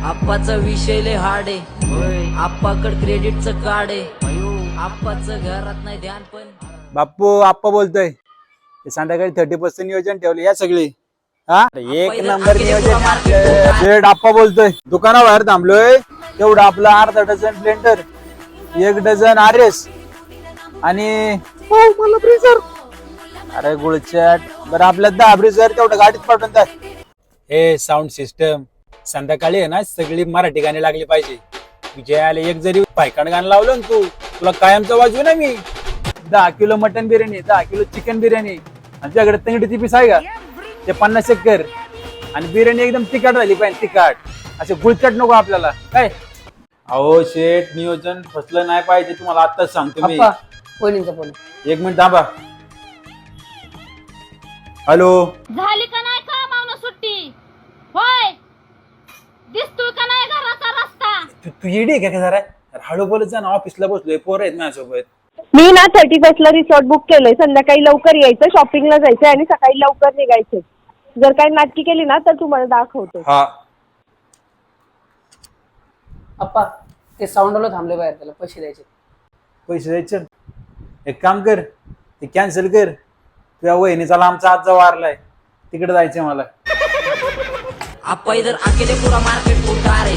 आप्पाचा विषय लय हार्ड आहे. आप्पाकड क्रेडिटचं कार्ड आहे. आप्पाचं घरात नाही ध्यान पण. बाप्पू आप्पा बोलतोय. संध्याकाळी 30% नियोजन ठेवले या सगळे. हा एक नंबर नियोजन. शेठ आप्पा बोलतोय. दुकानाबाहेर थांबलोय. तेवढं आपलं अर्धा डझन ब्लेंडर, 1 डझन RS आणि मला ब्रीजर. अरे गुळचाट. बरं आपल्या 10 ब्रीजर तेवढं गाडीत पाठवून द्या. हे साऊंड सिस्टम संध्याकाळी आहे ना सगळी मराठी गाणी लागली पाहिजे. विजयाला एक जरी पायकाण गाणं लावलं ना तू, तुला कायमचं वाजवू ना मी. 10 kilo mutton biryani, 10 kilo chicken biryani आणि तुझ्याकडे तंगडीची पीस आहे का ते 50 एक कर. आणि बिर्याणी एकदम तिखट झाली पाहिजे, तिखट. असे गुळचट नको आपल्याला काय. अहो शेठ नियोजन फसलं नाही पाहिजे, तुम्हाला आत्ताच सांगतो मी. वहिनींचा फोन. 1 मिनिट थांबा. हॅलो. झाली का नाही का मावना सुट्टी? होय, दिसतोय का नाही घराचा रस्ता? तू येडी आहे का जरा? हळू बोलत जा ना, ऑफिसला बसलोय, पोरं आहेत माझ्यासोबत. मी ना 31st ला रिसॉर्ट बुक केलंय. संध्याकाळी लवकर यायचं, शॉपिंगला जायचंय आणि सकाळी लवकर निघायचंय. जर काही नाटकी केली ना तर तुम्हाला दाखवतो. हा अप्पा ते साऊंडला थांबले बाहेर, त्याला पैसे द्यायचे. पैसे द्यायचे. एक काम कर, ते कॅन्सल कर. तुझ्या वहिनीचा आमचा आजचा वारलाय, तिकडे जायचंय मला. आप्पा इधर अकेले पूरा मार्केट उतारे.